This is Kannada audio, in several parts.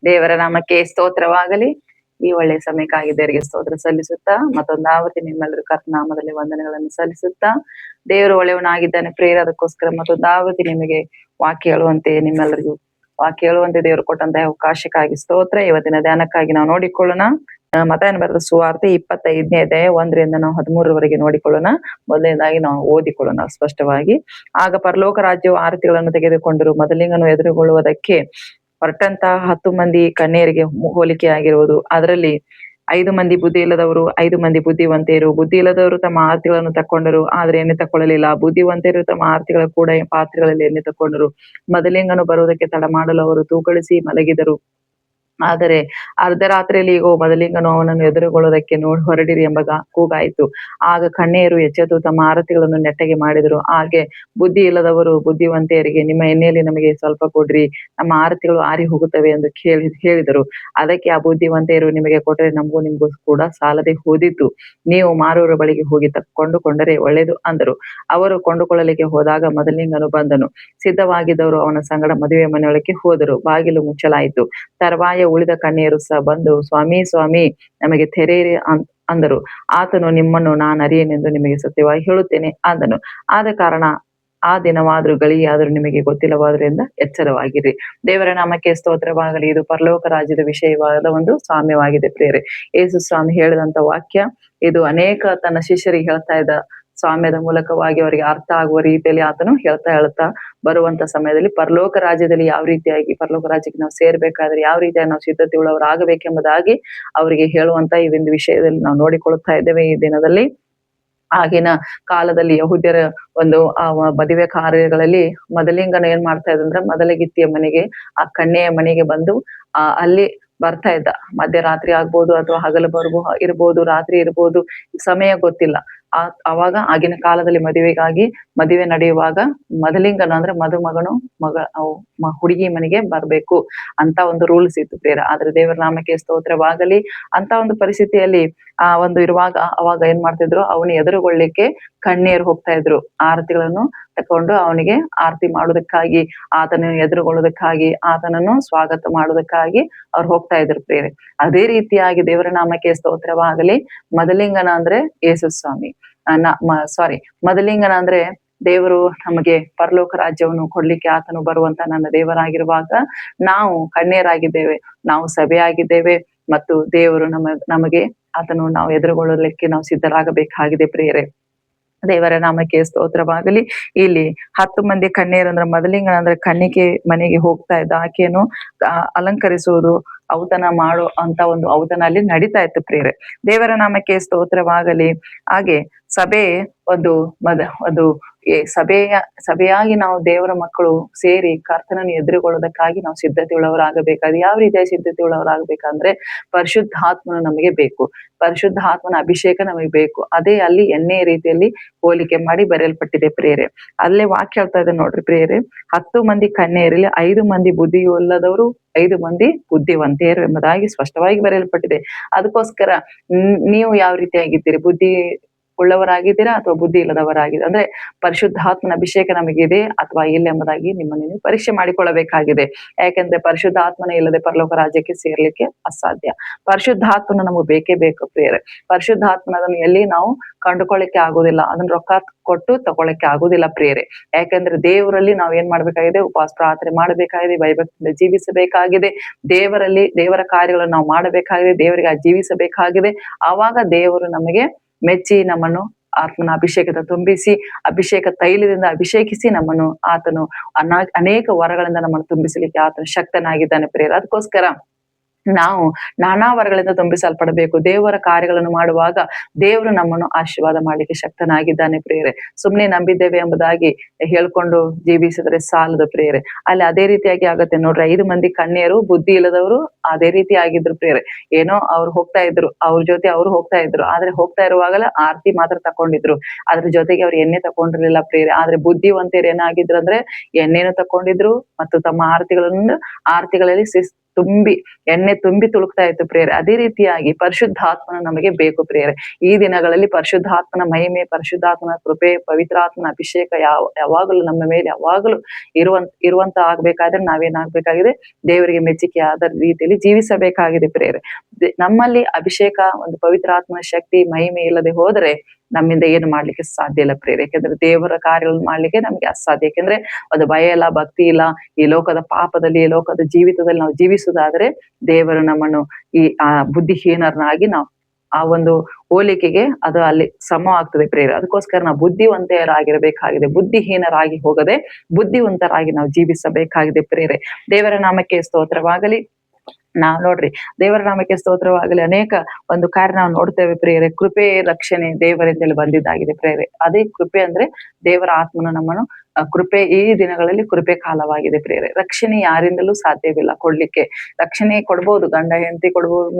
ದೇವರ ನಾಮಕ್ಕೆ ಸ್ತೋತ್ರವಾಗಲಿ. ಈ ಒಳ್ಳೆಯ ಸಮಯಕ್ಕಾಗಿ ದೇವರಿಗೆ ಸ್ತೋತ್ರ ಸಲ್ಲಿಸುತ್ತಾ ಮತ್ತೊಂದು ಆವೃತ್ತಿ ನಿಮ್ಮೆಲ್ಲರೂ ಕರ್ತನಾಮದಲ್ಲಿ ವಂದನೆಗಳನ್ನು ಸಲ್ಲಿಸುತ್ತಾ, ದೇವರು ಒಳ್ಳೆಯವನಾಗಿದ್ದಾನೆ ಪ್ರೇರ, ಅದಕ್ಕೋಸ್ಕರ ಮತ್ತೊಂದು ಆವೃತ್ತಿ ನಿಮಗೆ ವಾಕ್ಯ ಹೇಳುವಂತೆ ನಿಮ್ಮೆಲ್ಲರಿಗೂ ವಾಕ್ಯ ಹೇಳುವಂತೆ ದೇವರು ಕೊಟ್ಟಂತಹ ಅವಕಾಶಕ್ಕಾಗಿ ಸ್ತೋತ್ರ. ಇವತ್ತಿನ ಧ್ಯಾನಕ್ಕಾಗಿ ನಾವು ನೋಡಿಕೊಳ್ಳೋಣ. ಮತ್ತಾಯನ ಬರೆದ ಸುವಾರ್ತೆ 25ನೇ ಅಧ್ಯಾಯ 1ರಿಂದ ನಾವು 13ರವರೆಗೆ ನೋಡಿಕೊಳ್ಳೋಣ. ಮೊದಲನೇದಾಗಿ ನಾವು ಓದಿಕೊಳ್ಳೋಣ ಸ್ಪಷ್ಟವಾಗಿ. ಆಗ ಪರಲೋಕ ರಾಜ್ಯವು ಆರತಿಗಳನ್ನು ತೆಗೆದುಕೊಂಡರು. ಮೊದಲಿಂಗನು ಎದುರುಗೊಳ್ಳುವುದಕ್ಕೆ ಹೊರಟಂತಹ 10 ಮಂದಿ ಕನ್ಯೆಯರಿಗೆ ಹೋಲಿಕೆಯಾಗಿರುವುದು. ಅದರಲ್ಲಿ 5 ಮಂದಿ ಬುದ್ಧಿ ಇಲ್ಲದವರು, 5 ಮಂದಿ ಬುದ್ಧಿವಂತೆಯರು. ಬುದ್ಧಿ ಇಲ್ಲದವರು ತಮ್ಮ ಆರತಿಗಳನ್ನು ತಕ್ಕೊಂಡರು, ಆದರೆ ಎಣ್ಣೆ ತಕ್ಕೊಳ್ಳಲಿಲ್ಲ. ಬುದ್ಧಿವಂತೆಯರು ತಮ್ಮ ಆರತಿಗಳ ಕೂಡ ಪಾತ್ರೆಗಳಲ್ಲಿ ಎಣ್ಣೆ ತಕ್ಕೊಂಡರು. ಮೊದಲಿಂಗನು ಬರುವುದಕ್ಕೆ ತಡ ಮಾಡಲು ಅವರು ತೂಕಡಿಸಿ ಮಲಗಿದರು. ಆದರೆ ಅರ್ಧರಾತ್ರಿಯಲ್ಲಿ ಇಗೋ, ಮೊದಲಿಂಗನು ಅವನನ್ನು ಎದುರುಗೊಳ್ಳುವುದಕ್ಕೆ ಹೊರಡಿರಿ ಎಂಬ ಕೂಗಾಯಿತು. ಆಗ ಕನ್ಯೆಯರು ಎಚ್ಚೆತ್ತು ತಮ್ಮ ಆರತಿಗಳನ್ನು ನೆಟ್ಟಗೆ ಮಾಡಿದರು. ಹಾಗೆ ಬುದ್ಧಿ ಇಲ್ಲದವರು ಬುದ್ಧಿವಂತೆಯರಿಗೆ, ನಿಮ್ಮ ಎಣ್ಣೆಯಲ್ಲಿ ನಮಗೆ ಸ್ವಲ್ಪ ಕೊಡ್ರಿ, ನಮ್ಮ ಆರತಿಗಳು ಆರಿ ಹೋಗುತ್ತವೆ ಎಂದು ಹೇಳಿದರು. ಅದಕ್ಕೆ ಆ ಬುದ್ಧಿವಂತೆಯರು, ನಿಮಗೆ ಕೊಟ್ಟರೆ ನಮಗೂ ನಿಮಗೂ ಕೂಡ ಸಾಲದೆ ಹೋದಿತ್ತು. ನೀವು ಮಾರುವವರ ಬಳಿಗೆ ಹೋಗಿ ಕೊಂಡುಕೊಂಡರೆ ಒಳ್ಳೆಯದು ಅಂದರು. ಅವರು ಕೊಂಡುಕೊಳ್ಳಲಿಕ್ಕೆ ಹೋದಾಗ ಮೊದಲಿಂಗನು ಬಂದನು. ಸಿದ್ಧವಾಗಿದ್ದವರು ಅವನ ಸಂಗಡ ಮದುವೆ ಮನೆಯೊಳಕ್ಕೆ ಹೋದರು. ಬಾಗಿಲು ಮುಚ್ಚಲಾಯಿತು. ತರುವಾಯ ಉಳಿದ ಕನ್ಯೆಯರು ಸಹ ಬಂದು, ಸ್ವಾಮಿ ಸ್ವಾಮಿ, ನಮಗೆ ತೆರೆಯಿರಿ ಅಂದರು. ಆತನು, ನಿಮ್ಮನ್ನು ನಾನು ಅರಿಯೆನೆಂದು ನಿಮಗೆ ಸತ್ಯವಾಗಿ ಹೇಳುತ್ತೇನೆ ಅಂದನು. ಆದ ಕಾರಣ ಆ ದಿನವಾದರೂ ಗಳಿಗೆಯಾದರೂ ನಿಮಗೆ ಗೊತ್ತಿಲ್ಲವಾದ್ರಿಂದ ಎಚ್ಚರವಾಗಿರಿ. ದೇವರ ನಾಮಕ್ಕೆ ಸ್ತೋತ್ರವಾಗಲಿ. ಇದು ಪರಲೋಕ ರಾಜ್ಯದ ವಿಷಯವಾದ ಒಂದು ಸಾಮ್ಯವಾಗಿದೆ ಪ್ರಿಯರೇ. ಯೇಸು ಸ್ವಾಮಿ ಹೇಳಿದಂತ ವಾಕ್ಯ ಇದು. ಅನೇಕ ತನ್ನ ಶಿಷ್ಯರಿಗೆ ಹೇಳ್ತಾ ಇದ್ದ ಸಾಮ್ಯದ ಮೂಲಕವಾಗಿ ಅವರಿಗೆ ಅರ್ಥ ಆಗುವ ರೀತಿಯಲ್ಲಿ ಆತನು ಹೇಳ್ತಾ ಬರುವಂತ ಸಮಯದಲ್ಲಿ ಪರಲೋಕ ರಾಜ್ಯದಲ್ಲಿ ಯಾವ ರೀತಿಯಾಗಿ ಪರಲೋಕ ರಾಜ್ಯಕ್ಕೆ ನಾವು ಸೇರ್ಬೇಕಾದ್ರೆ ಯಾವ ರೀತಿಯಾಗಿ ನಾವು ಸಿದ್ಧತೆ ಉಳ್ಳವರಾಗಬೇಕೆಂಬುದಾಗಿ ಅವರಿಗೆ ಹೇಳುವಂತ ಈ ಒಂದು ವಿಷಯದಲ್ಲಿ ನಾವು ನೋಡಿಕೊಳ್ಳುತ್ತಾ ಇದ್ದೇವೆ ಈ ದಿನದಲ್ಲಿ. ಆಗಿನ ಕಾಲದಲ್ಲಿ ಯಹೂದ್ಯರ ಒಂದು ಮದುವೆ ಕಾರ್ಯಗಳಲ್ಲಿ ಮೊದಲಿಂಗನ ಏನ್ ಮಾಡ್ತಾ ಇದ್ದಂದ್ರೆ, ಮೊದಲಗಿತ್ತಿಯ ಮನೆಗೆ, ಆ ಕನ್ಯೆಯ ಮನೆಗೆ ಬಂದು ಅಲ್ಲಿ ಬರ್ತಾ ಇದ್ದ. ಮಧ್ಯರಾತ್ರಿ ಆಗ್ಬೋದು ಅಥವಾ ಹಗಲು ಇರ್ಬೋದು, ರಾತ್ರಿ ಇರ್ಬೋದು, ಸಮಯ ಗೊತ್ತಿಲ್ಲ. ಅವಾಗ ಆಗಿನ ಕಾಲದಲ್ಲಿ ಮದುವೆ ನಡೆಯುವಾಗ ಮೊದಲಿಂಗನ ಅಂದ್ರೆ ಮದುಮಗನು ಹುಡುಗಿ ಮನೆಗೆ ಬರ್ಬೇಕು ಅಂತ ಒಂದು ರೂಲ್ಸ್ ಇತ್ತು ಪ್ರೇರ. ಆದ್ರೆ ದೇವರ ನಾಮಕ್ಕೆ ಸ್ತೋತ್ರವಾಗಲಿ. ಅಂತ ಒಂದು ಪರಿಸ್ಥಿತಿಯಲ್ಲಿ ಇರುವಾಗ ಅವಾಗ ಏನ್ ಮಾಡ್ತಿದ್ರು, ಅವನು ಎದುರುಗೊಳ್ಳಿಕ್ಕೆ ಕನ್ಯೆಯರು ಹೋಗ್ತಾ ಇದ್ರು. ಆರತಿಗಳನ್ನು ತಕೊಂಡು ಅವನಿಗೆ ಆರತಿ ಮಾಡುವುದಕ್ಕಾಗಿ, ಆತನನ್ನು ಎದುರುಗೊಳ್ಳೋದಕ್ಕಾಗಿ, ಆತನನ್ನು ಸ್ವಾಗತ ಮಾಡುವುದಕ್ಕಾಗಿ ಅವ್ರು ಹೋಗ್ತಾ ಇದ್ರು ಪ್ರೇರೆ. ಅದೇ ರೀತಿಯಾಗಿ ದೇವರ ನಾಮಕ್ಕೆ ಸ್ತೋತ್ರವಾಗಲಿ. ಮೊದಲಿಂಗನ ಅಂದ್ರೆ ಯೇಸು ಸ್ವಾಮಿ, ಮೊದಲಿಂಗನ ಅಂದ್ರೆ ದೇವರು ನಮಗೆ ಪರಲೋಕ ರಾಜ್ಯವನ್ನು ಕೊಡ್ಲಿಕ್ಕೆ ಆತನು ಬರುವಂತ ನನ್ನ ದೇವರಾಗಿರುವಾಗ ನಾವು ಕನ್ಯರಾಗಿದ್ದೇವೆ, ನಾವು ಸಭೆಯಾಗಿದ್ದೇವೆ. ಮತ್ತು ದೇವರು ನಮಗೆ ಆತನು ನಾವು ಎದುರುಗೊಳ್ಳಲಿಕ್ಕೆ ನಾವು ಸಿದ್ಧರಾಗಬೇಕಾಗಿದೆ ಪ್ರಿಯರೇ. ದೇವರ ನಾಮಕ್ಕೆ ಸ್ತೋತ್ರವಾಗಲಿ. ಇಲ್ಲಿ 10 ಮಂದಿ ಕನ್ಯೆಯರಂದ್ರೆ ಮೊದಲಿಂಗನ ಅಂದ್ರೆ ಕನ್ನಿಕೆ ಮನೆಗೆ ಹೋಗ್ತಾ ಇದ್ದ. ಆಕೆಯನ್ನು ಅಲಂಕರಿಸುವುದು, ಔತಣ ಮಾಡೋ ಅಂತ ಒಂದು ಔತಣ ಅಲ್ಲಿ ನಡೀತಾ ಇತ್ತು ಪ್ರಿಯರೇ. ದೇವರ ನಾಮಕ್ಕೆ ಸ್ತೋತ್ರವಾಗಲಿ. ಹಾಗೆ ಸಭೆ ಒಂದು ಸಭೆಯಾಗಿ ನಾವು ದೇವರ ಮಕ್ಕಳು ಸೇರಿ ಕರ್ತನನ್ನು ಎದುರುಗೊಳ್ಳೋದಕ್ಕಾಗಿ ನಾವು ಸಿದ್ಧತೆ ಉಳ್ಳವರಾಗಬೇಕಾದ್ರೆ ಯಾವ ರೀತಿಯ ಸಿದ್ಧತೆ ಉಳ್ಳವರಾಗಬೇಕಂದ್ರೆ, ಪರಿಶುದ್ಧಾತ್ಮನು ನಮಗೆ ಬೇಕು, ಪರಿಶುದ್ಧಾತ್ಮನ ಅಭಿಷೇಕ ನಮಗೆ ಬೇಕು. ಅದೇ ಅಲ್ಲಿ ಎಣ್ಣೆ ರೀತಿಯಲ್ಲಿ ಹೋಲಿಕೆ ಮಾಡಿ ಬರೆಯಲ್ಪಟ್ಟಿದೆ ಪ್ರಿಯರೇ. ಅಲ್ಲೇ ವಾಕ್ಯ ಹೇಳ್ತಾ ಇದೆ ನೋಡ್ರಿ ಪ್ರಿಯರೇ, 10 ಮಂದಿ ಕನ್ಯೆಯರಲ್ಲಿ 5 ಮಂದಿ ಬುದ್ಧಿಯುಳ್ಳದವರು, 5 ಮಂದಿ ಬುದ್ಧಿವಂತೆಯರು ಎಂಬುದಾಗಿ ಸ್ಪಷ್ಟವಾಗಿ ಬರೆಯಲ್ಪಟ್ಟಿದೆ. ಅದಕ್ಕೋಸ್ಕರ ನೀವು ಯಾವ ರೀತಿಯಾಗಿದ್ದೀರಿ? ಬುದ್ಧಿ ಉಳ್ಳವರಾಗಿದ್ದೀರಾ ಅಥವಾ ಬುದ್ಧಿ ಇಲ್ಲದವರಾಗಿದೆ? ಅಂದ್ರೆ ಪರಿಶುದ್ಧಾತ್ಮನ ಅಭಿಷೇಕ ನಮಗಿದೆ ಅಥವಾ ಇಲ್ಲ ಎಂಬುದಾಗಿ ನಿಮ್ಮನ್ನು ನೀವು ಪರೀಕ್ಷೆ ಮಾಡಿಕೊಳ್ಳಬೇಕಾಗಿದೆ. ಯಾಕೆಂದ್ರೆ ಪರಿಶುದ್ಧಾತ್ಮನ ಇಲ್ಲದೆ ಪರಲೋಕ ರಾಜ್ಯಕ್ಕೆ ಸೇರ್ಲಿಕ್ಕೆ ಅಸಾಧ್ಯ. ಪರಿಶುದ್ಧಾತ್ಮನ ನಮಗೆ ಬೇಕೇ ಬೇಕು ಪ್ರಿಯರೇ. ಪರಿಶುದ್ಧಾತ್ಮನದನ್ನು ಎಲ್ಲಿ ನಾವು ಕಂಡುಕೊಳ್ಳಿಕ್ಕೆ ಆಗುದಿಲ್ಲ, ಅದನ್ನ ರೊಕ್ಕ ಕೊಟ್ಟು ತಗೊಳಕ್ಕೆ ಆಗುದಿಲ್ಲ ಪ್ರಿಯರೇ. ಯಾಕಂದ್ರೆ ದೇವರಲ್ಲಿ ನಾವು ಏನ್ ಮಾಡ್ಬೇಕಾಗಿದೆ? ಉಪವಾಸ ಪ್ರಾರ್ಥನೆ ಮಾಡಬೇಕಾಗಿದೆ, ಭಯಭಕ್ತಿಯಿಂದ ಜೀವಿಸಬೇಕಾಗಿದೆ, ದೇವರ ಕಾರ್ಯಗಳನ್ನು ನಾವು ಮಾಡಬೇಕಾಗಿದೆ, ದೇವರಿಗೆ ಜೀವಿಸಬೇಕಾಗಿದೆ. ಆವಾಗ ದೇವರು ನಮಗೆ ಮೆಚ್ಚಿ ನಮ್ಮನ್ನು ಆತ್ಮನ ಅಭಿಷೇಕದ ತುಂಬಿಸಿ, ಅಭಿಷೇಕ ತೈಲದಿಂದ ಅಭಿಷೇಕಿಸಿ ನಮ್ಮನ್ನು ಆತನು ಅನೇಕ ವರಗಳಿಂದ ನಮ್ಮನ್ನು ತುಂಬಿಸಲಿಕ್ಕೆ ಆತನು ಶಕ್ತನಾಗಿದ್ದಾನೆ ಪ್ರಿಯರೇ. ಅದಕ್ಕೋಸ್ಕರ ನಾವು ನಾನಾ ವರಗಳಿಂದ ತುಂಬಿಸಲ್ಪಡಬೇಕು. ದೇವರ ಕಾರ್ಯಗಳನ್ನು ಮಾಡುವಾಗ ದೇವರು ನಮ್ಮನ್ನು ಆಶೀರ್ವಾದ ಮಾಡ್ಲಿಕ್ಕೆ ಶಕ್ತನಾಗಿದ್ದಾನೆ ಪ್ರಿಯರೇ. ಸುಮ್ನೆ ನಂಬಿದ್ದೇವೆ ಎಂಬುದಾಗಿ ಹೇಳ್ಕೊಂಡು ಜೀವಿಸಿದ್ರೆ ಸಾಲದು ಪ್ರಿಯರೇ. ಅಲ್ಲಿ ಅದೇ ರೀತಿಯಾಗಿ ಆಗತ್ತೆ ನೋಡ್ರಿ. 5 ಮಂದಿ ಕನ್ಯೆಯರು ಬುದ್ಧಿ ಇಲ್ಲದವರು ಅದೇ ರೀತಿ ಆಗಿದ್ರು ಪ್ರಿಯರೇ. ಏನೋ ಅವ್ರು ಹೋಗ್ತಾ ಇದ್ರು, ಅವ್ರ ಜೊತೆ ಅವ್ರು ಹೋಗ್ತಾ ಇದ್ರು. ಆದ್ರೆ ಹೋಗ್ತಾ ಇರುವಾಗಲೇ ಆರತಿ ಮಾತ್ರ ತಕೊಂಡಿದ್ರು, ಅದ್ರ ಜೊತೆಗೆ ಅವ್ರು ಎಣ್ಣೆ ತಕೊಂಡಿರ್ಲಿಲ್ಲ ಪ್ರಿಯರೇ. ಆದ್ರೆ ಬುದ್ಧಿವಂತರು ಏನಾಗಿದ್ರು ಅಂದ್ರೆ ಎಣ್ಣೆನು ತಕೊಂಡಿದ್ರು ಮತ್ತು ತಮ್ಮ ಆರತಿಗಳಲ್ಲಿ ತುಂಬಿ ಎಣ್ಣೆ ತುಂಬಿ ತುಳುಕ್ತಾ ಇತ್ತು ಪ್ರಿಯರೇ. ಅದೇ ರೀತಿಯಾಗಿ ಪರಿಶುದ್ಧಾತ್ಮನ ನಮಗೆ ಬೇಕು ಪ್ರಿಯರೇ. ಈ ದಿನಗಳಲ್ಲಿ ಪರಿಶುದ್ಧಾತ್ಮನ ಮಹಿಮೆ, ಪರಿಶುದ್ಧಾತ್ಮನ ಕೃಪೆ, ಪವಿತ್ರಾತ್ಮನ ಅಭಿಷೇಕ ಯಾವಾಗಲೂ ನಮ್ಮ ಮೇಲೆ ಯಾವಾಗಲೂ ಇರುವಂತ ಆಗ್ಬೇಕಾದ್ರೆ ನಾವೇನಾಗ್ಬೇಕಾಗಿದೆ, ದೇವರಿಗೆ ಮೆಚ್ಚುಗೆಯಾದ ರೀತಿಯಲ್ಲಿ ಜೀವಿಸಬೇಕಾಗಿದೆ ಪ್ರಿಯರೇ. ನಮ್ಮಲ್ಲಿ ಅಭಿಷೇಕ, ಒಂದು ಪವಿತ್ರಾತ್ಮನ ಶಕ್ತಿ, ಮಹಿಮೆ ಇಲ್ಲದೆ ಹೋದ್ರೆ ನಮ್ಮಿಂದ ಏನು ಮಾಡ್ಲಿಕ್ಕೆ ಸಾಧ್ಯ ಇಲ್ಲ ಪ್ರಿಯರೇ. ಯಾಕೆಂದ್ರೆ ದೇವರ ಕಾರ್ಯಗಳನ್ನು ಮಾಡ್ಲಿಕ್ಕೆ ನಮ್ಗೆ ಅಸಾಧ್ಯ. ಯಾಕೆಂದ್ರೆ ಅದು ಭಯ ಇಲ್ಲ, ಭಕ್ತಿ ಇಲ್ಲ, ಈ ಲೋಕದ ಪಾಪದಲ್ಲಿ, ಈ ಲೋಕದ ಜೀವಿತದಲ್ಲಿ ನಾವು ಜೀವಿಸುವುದಾದ್ರೆ ದೇವರು ನಮ್ಮನ್ನು ಬುದ್ಧಿಹೀನರನ್ನಾಗಿ ನಾವು ಆ ಒಂದು ಹೋಲಿಕೆಗೆ ಅದು ಅಲ್ಲಿ ಸಮ ಆಗ್ತದೆ ಪ್ರಿಯರೇ. ಅದಕ್ಕೋಸ್ಕರ ನಾವು ಬುದ್ಧಿವಂತರಾಗಿರಬೇಕಾಗಿದೆ. ಬುದ್ಧಿಹೀನರಾಗಿ ಹೋಗದೆ ಬುದ್ಧಿವಂತರಾಗಿ ನಾವು ಜೀವಿಸಬೇಕಾಗಿದೆ ಪ್ರಿಯರೇ. ದೇವರ ನಾಮಕ್ಕೆ ಸ್ತೋತ್ರವಾಗಲಿ. ನಾವ್ ನೋಡ್ರಿ, ದೇವರ ನಾಮಕ್ಕೆ ಸ್ತೋತ್ರವಾಗಲಿ. ಅನೇಕ ಒಂದು ಕಾರ್ಯ ನಾವು ನೋಡ್ತೇವೆ ಪ್ರಿಯರೇ. ಕೃಪೆ, ರಕ್ಷಣೆ ದೇವರಿಂದಲೇ ಬಂದಿದ್ದಾಗಿದೆ ಪ್ರಿಯರೇ. ಅದೇ ಕೃಪೆ ಅಂದ್ರೆ ದೇವರ ಆತ್ಮನು ನಮ್ಮನ್ನು ಕೃಪೆ, ಈ ದಿನಗಳಲ್ಲಿ ಕೃಪೆ ಕಾಲವಾಗಿದೆ ಪ್ರಿಯರೇ. ರಕ್ಷಣೆ ಯಾರಿಂದಲೂ ಸಾಧ್ಯವಿಲ್ಲ ಕೊಡ್ಲಿಕ್ಕೆ. ರಕ್ಷಣೆ ಕೊಡ್ಬೋದು, ಗಂಡ ಹೆಂಡತಿ ಕೊಡ್ಬೋದು,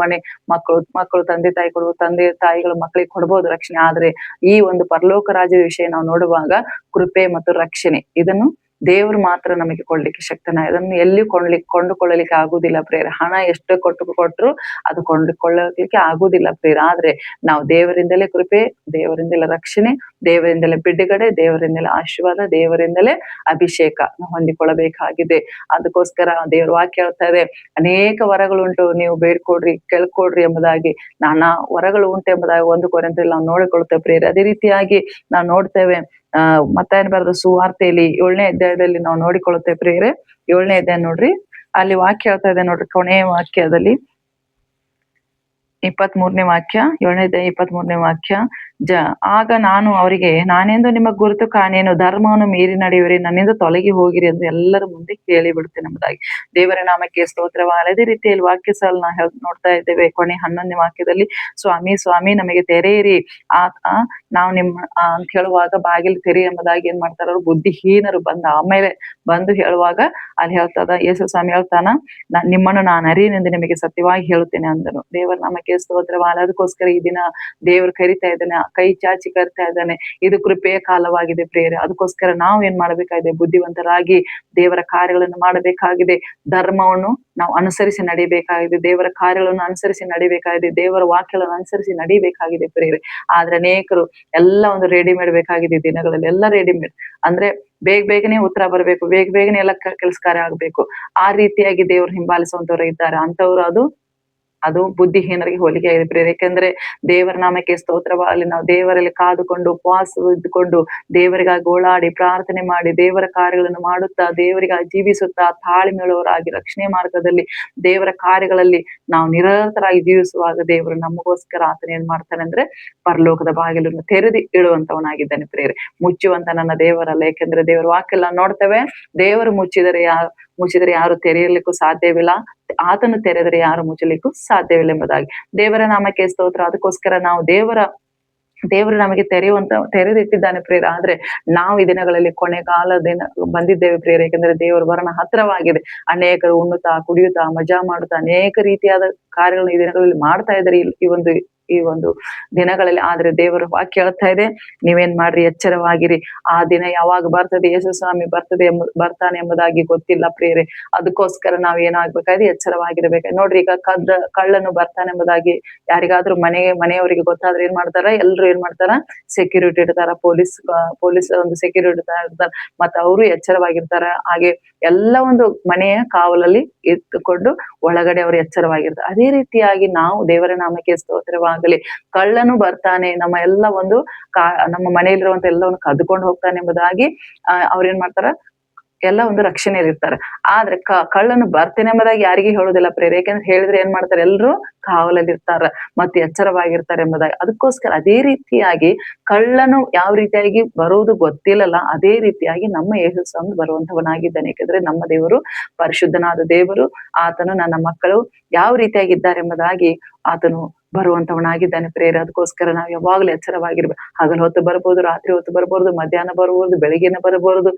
ಮಕ್ಕಳು ತಂದೆ ತಾಯಿ ಕೊಡ್ಬೋದು, ತಂದೆ ತಾಯಿಗಳು ಮಕ್ಕಳಿಗೆ ಕೊಡ್ಬೋದು ರಕ್ಷಣೆ. ಆದ್ರೆ ಈ ಒಂದು ಪರಲೋಕ ರಾಜ್ಯದ ವಿಷಯ ನಾವು ನೋಡುವಾಗ ಕೃಪೆ ಮತ್ತು ರಕ್ಷಣೆ ಇದನ್ನು ದೇವರು ಮಾತ್ರ ನಮಗೆ ಕೊಡ್ಲಿಕ್ಕೆ ಶಕ್ತನ. ಇದನ್ನು ಎಲ್ಲಿ ಕೊಂಡುಕೊಳ್ಳಲಿಕ್ಕೆ ಆಗುದಿಲ್ಲ ಪ್ರೇರ. ಹಣ ಎಷ್ಟು ಕೊಟ್ಟರು ಅದು ಕೊಂಡುಕೊಳ್ಳಲಿಕ್ಕೆ ಆಗುದಿಲ್ಲ ಪ್ರೇರ. ಆದ್ರೆ ನಾವು ದೇವರಿಂದಲೇ ಕೃಪೆ, ದೇವರಿಂದಲೇ ರಕ್ಷಣೆ, ದೇವರಿಂದಲೇ ಬಿಡುಗಡೆ, ದೇವರಿಂದಲೇ ಆಶೀರ್ವಾದ, ದೇವರಿಂದಲೇ ಅಭಿಷೇಕ ಹೊಂದಿಕೊಳ್ಳಬೇಕಾಗಿದೆ. ಅದಕ್ಕೋಸ್ಕರ ದೇವರ ವಾಕ್ಯ ಹೇಳ್ತಾ ಇದೆ, ಅನೇಕ ವರಗಳುಂಟು, ನೀವು ಬೇಡ್ಕೊಡ್ರಿ ಕೇಳ್ಕೊಡ್ರಿ ಎಂಬುದಾಗಿ. ನಾನಾ ವರಗಳು ಉಂಟು ಎಂಬುದಾಗಿ 1 ಕೊರಿಂಥದಲ್ಲಿ ನಾವು ನೋಡಿಕೊಳ್ತೇವೆ ಪ್ರೇರ. ಅದೇ ರೀತಿಯಾಗಿ ನಾವು ನೋಡ್ತೇವೆ ಮತ್ತಾಯನ ಬರೆದ ಸುವಾರ್ತೆಯಲ್ಲಿ 7ನೇ ಅಧ್ಯಾಯದಲ್ಲಿ ನಾವು ನೋಡಿಕೊಳ್ಳುತ್ತೇವೆ ಪ್ರಿಯರೇ. 7ನೇ ಅಧ್ಯಾಯ ನೋಡ್ರಿ, ಅಲ್ಲಿ ವಾಕ್ಯ ಹೇಳ್ತಾ ಇದೆ ನೋಡ್ರಿ, ಕೊನೆಯ ವಾಕ್ಯದಲ್ಲಿ 23ನೇ ವಾಕ್ಯ, 7ನೇ ಅಧ್ಯಾಯ 23ನೇ ವಾಕ್ಯ. ಆಗ ನಾನು ಅವರಿಗೆ, ನಾನೆಂದು ನಿಮ್ಮ ಗುರುತು ಕಾಣೇನು, ಧರ್ಮವನ್ನು ಮೀರಿ ನಡೆಯುವರಿ, ನನ್ನಿಂದ ತೊಲಗಿ ಹೋಗಿರಿ ಎಂದು ಎಲ್ಲರ ಮುಂದೆ ಕೇಳಿಬಿಡುತ್ತೇನೆ ಎಂಬುದಾಗಿ. ದೇವರ ನಾಮಕ್ಕೆ ಸ್ತೋತ್ರವಾಗಲಿ. ಅದೇ ರೀತಿಯಲ್ಲಿ ವಾಕ್ಯ ಸಾಲ ನಾವು ನೋಡ್ತಾ ಇದ್ದೇವೆ. ಕೊನೆ 11ನೇ ವಾಕ್ಯದಲ್ಲಿ, ಸ್ವಾಮಿ ಸ್ವಾಮಿ ನಮಗೆ ತೆರೆಯಿರಿ ನಾವು ನಿಮ್ಮ ಅಂತ ಹೇಳುವಾಗ ಬಾಗಿಲು ತೆರಿ ಎಂಬುದಾಗಿ ಏನ್ ಮಾಡ್ತಾರ ಅವ್ರು, ಬುದ್ಧಿಹೀನರು ಆಮೇಲೆ ಬಂದು ಹೇಳುವಾಗ ಅಲ್ಲಿ ಹೇಳ್ತದ, ಯೇಸು ಸ್ವಾಮಿ ಹೇಳ್ತಾನ, ನಿಮ್ಮನ್ನು ನಾನು ಅರಿಯನೆಂದು ನಿಮಗೆ ಸತ್ಯವಾಗಿ ಹೇಳುತ್ತೇನೆ ಅಂದನು. ದೇವರ ನಾಮಕ್ಕೆ ಸ್ತೋತ್ರವಾಗಲಿ. ಅದಕ್ಕೋಸ್ಕರ ಈ ದಿನ ದೇವರು ಕರಿತಾ ಇದ್ದಾನೆ, ಕೈ ಚಾಚಿ ಕರಿತಾ ಇದ್ದಾನೆ. ಇದು ಕೃಪೆಯ ಕಾಲವಾಗಿದೆ ಪ್ರಿಯರೇ. ಅದಕ್ಕೋಸ್ಕರ ನಾವು ಏನ್ ಮಾಡ್ಬೇಕಾಗಿದೆ, ಬುದ್ಧಿವಂತರಾಗಿ ದೇವರ ಕಾರ್ಯಗಳನ್ನು ಮಾಡಬೇಕಾಗಿದೆ. ಧರ್ಮವನ್ನು ನಾವು ಅನುಸರಿಸಿ ನಡಿಬೇಕಾಗಿದೆ, ದೇವರ ಕಾರ್ಯಗಳನ್ನು ಅನುಸರಿಸಿ ನಡಿಬೇಕಾಗಿದೆ, ದೇವರ ವಾಕ್ಯಗಳನ್ನು ಅನುಸರಿಸಿ ನಡಿಬೇಕಾಗಿದೆ ಪ್ರಿಯರೇ. ಆದ್ರೆ ಅನೇಕರು ಎಲ್ಲ ಒಂದು ರೆಡಿಮೇಡ್ ಬೇಕಾಗಿದೆ ಈ ದಿನಗಳಲ್ಲಿ. ಎಲ್ಲ ರೆಡಿಮೇಡ್ ಅಂದ್ರೆ ಬೇಗನೆ ಉತ್ತರ ಬರಬೇಕು, ಬೇಗನೆ ಎಲ್ಲ ಕೆಲಸ ಕಾರ್ಯ ಆಗ್ಬೇಕು. ಆ ರೀತಿಯಾಗಿ ದೇವರು ಹಿಂಬಾಲಿಸುವಂತವ್ರು ಇದ್ದಾರೆ. ಅಂತವ್ರು ಅದು ಬುದ್ಧಿಹೀನರಿಗೆ ಹೋಲಿಕೆ ಆಗಿದೆ ಪ್ರಿಯರೇ. ಯಾಕೆಂದ್ರೆ ದೇವರ ನಾಮಕ್ಕೆ ಸ್ತೋತ್ರವಾಗಲಿ. ನಾವು ದೇವರಲ್ಲಿ ಕಾದುಕೊಂಡು ಉಪವಾಸ ಇದ್ದುಕೊಂಡು ದೇವರಿಗಾಗಿ ಓಡಾಡಿ ಪ್ರಾರ್ಥನೆ ಮಾಡಿ ದೇವರ ಕಾರ್ಯಗಳನ್ನು ಮಾಡುತ್ತಾ ದೇವರಿಗಾಗಿ ಜೀವಿಸುತ್ತಾ ತಾಳ್ಮೆಯುಳ್ಳವರಾಗಿ ರಕ್ಷಣೆ ಮಾರ್ಗದಲ್ಲಿ ದೇವರ ಕಾರ್ಯಗಳಲ್ಲಿ ನಾವು ನಿರಂತರಾಗಿ ಜೀವಿಸುವಾಗ ದೇವರು ನಮಗೋಸ್ಕರ ಆತನ ಏನ್ ಮಾಡ್ತಾನೆ ಅಂದ್ರೆ ಪರಲೋಕದ ಬಾಗಿಲನ್ನು ತೆರೆದು ಇಡುವಂತವನಾಗಿದ್ದಾನೆ ಪ್ರಿಯರೇ. ಮುಚ್ಚುವಂತ ನನ್ನ ದೇವರಲ್ಲ. ಯಾಕೆಂದ್ರೆ ದೇವರ ವಾಕ್ಯೆಲ್ಲ ನೋಡ್ತೇವೆ, ದೇವರು ಮುಚ್ಚಿದರೆ ಯಾರು ತೆರೆಯಲಿಕ್ಕೂ ಸಾಧ್ಯವಿಲ್ಲ, ಆತನು ತೆರೆದರೆ ಯಾರು ಮುಚ್ಚಲಿಕ್ಕೂ ಸಾಧ್ಯವಿಲ್ಲ ಎಂಬುದಾಗಿ. ದೇವರ ನಾಮಕ್ಕೆ ಸ್ತೋತ್ರ. ಅದಕ್ಕೋಸ್ಕರ ನಾವು ದೇವರು ನಮಗೆ ತೆರೆದಿಟ್ಟಿದ್ದಾನೆ ಪ್ರೇರ. ಆದ್ರೆ ನಾವು ಈ ದಿನಗಳಲ್ಲಿ ಕೊನೆಗಾಲ ಬಂದಿದ್ದೇವೆ ಪ್ರೇರ. ಯಾಕಂದ್ರೆ ದೇವರ ಬರಣ ಹತ್ರವಾಗಿದೆ. ಅನೇಕರು ಉಣ್ಣುತ್ತಾ ಕುಡಿಯುತ್ತಾ ಮಜಾ ಮಾಡುತ್ತಾ ಅನೇಕ ರೀತಿಯಾದ ಕಾರ್ಯಗಳನ್ನು ಈ ದಿನಗಳಲ್ಲಿ ಮಾಡ್ತಾ ಇದ್ದಾರೆ ಈ ಒಂದು ದಿನಗಳಲ್ಲಿ. ಆದ್ರೆ ದೇವರ ವಾಕ್ಯ ಹೇಳ್ತಾ ಇದೆ, ನೀವೇನ್ ಮಾಡ್ರಿ, ಎಚ್ಚರವಾಗಿರಿ. ಆ ದಿನ ಯಾವಾಗ ಬರ್ತದೆ, ಯೇಸು ಸ್ವಾಮಿ ಬರ್ತಾನೆ ಎಂಬುದಾಗಿ ಗೊತ್ತಿಲ್ಲ ಪ್ರಿಯರೇ. ಅದಕ್ಕೋಸ್ಕರ ನಾವ್ ಏನಾಗ್ಬೇಕಾದ್ರೆ ಎಚ್ಚರವಾಗಿರ್ಬೇಕು. ನೋಡ್ರಿ, ಈಗ ಕಳ್ಳನು ಬರ್ತಾನೆ ಎಂಬುದಾಗಿ ಯಾರಿಗಾದ್ರೂ ಮನೆಯವರಿಗೆ ಗೊತ್ತಾದ್ರೆ ಏನ್ ಮಾಡ್ತಾರ, ಎಲ್ರು ಏನ್ ಮಾಡ್ತಾರ, ಸೆಕ್ಯೂರಿಟಿ ಇಡ್ತಾರ, ಪೊಲೀಸ್ ಒಂದು ಸೆಕ್ಯೂರಿಟಿ ಇಡ್ತಾರ. ಮತ್ತ ಅವರು ಎಚ್ಚರವಾಗಿರ್ತಾರ. ಹಾಗೆ ಎಲ್ಲ ಒಂದು ಮನೆಯ ಕಾವಲಲ್ಲಿ ಇಟ್ಟುಕೊಂಡು ಒಳಗಡೆ ಅವರು ಎಚ್ಚರವಾಗಿರ್ತಾರೆ. ಅದೇ ರೀತಿಯಾಗಿ ನಾವು ದೇವರ ನಾಮಕ್ಕೆ ಸ್ತೋತ್ರವಾಗಲಿ. ಕಳ್ಳನು ಬರ್ತಾನೆ, ನಮ್ಮ ಎಲ್ಲ ಒಂದು ನಮ್ಮ ಮನೆಯಲ್ಲಿರುವಂತ ಎಲ್ಲವನ್ನು ಕದ್ಕೊಂಡು ಹೋಗ್ತಾನೆ ಎಂಬುದಾಗಿ ಅವ್ರೇನ್ ಮಾಡ್ತಾರ, ಎಲ್ಲ ಒಂದು ರಕ್ಷಣೆಯಲ್ಲಿ ಇರ್ತಾರೆ. ಆದ್ರೆ ಕಳ್ಳನು ಬರ್ತೇನೆ ಎಂಬುದಾಗಿ ಯಾರಿಗೆ ಹೇಳುದಿಲ್ಲ ಪ್ರೇರೆ. ಯಾಕೆಂದ್ರೆ ಹೇಳಿದ್ರೆ ಏನ್ ಮಾಡ್ತಾರೆ, ಎಲ್ರು ಕಾವಲಲ್ಲಿ ಇರ್ತಾರ ಮತ್ತೆ ಎಚ್ಚರವಾಗಿರ್ತಾರೆ ಎಂಬುದಾಗಿ. ಅದಕ್ಕೋಸ್ಕರ ಅದೇ ರೀತಿಯಾಗಿ ಕಳ್ಳನು ಯಾವ ರೀತಿಯಾಗಿ ಬರುವುದು ಗೊತ್ತಿಲ್ಲಲ್ಲ, ಅದೇ ರೀತಿಯಾಗಿ ನಮ್ಮ ಯೇಸು ಸ್ವಾಮಿ ಬರುವಂತವನಾಗಿದ್ದಾನೆ. ಯಾಕಂದ್ರೆ ನಮ್ಮ ದೇವರು ಪರಿಶುದ್ಧನಾದ ದೇವರು. ಆತನು ನನ್ನ ಮಕ್ಕಳು ಯಾವ ರೀತಿಯಾಗಿ ಇದ್ದಾರೆ ಎಂಬುದಾಗಿ ಆತನು ಬರುವಂತವನಾಗಿದ್ದಾನೆ ಪ್ರೇರ. ಅದಕ್ಕೋಸ್ಕರ ನಾವು ಯಾವಾಗ್ಲೂ ಎಚ್ಚರವಾಗಿರ್ಬೇಕು. ಹಗಲು ಹೊತ್ತು ಬರ್ಬೋದು, ರಾತ್ರಿ ಹೊತ್ತು ಬರ್ಬೋದು, ಮಧ್ಯಾಹ್ನ ಬರ್ಬೋದು, ಬೆಳಿಗ್ಗೆನೆ ಬರ್ಬೋದು,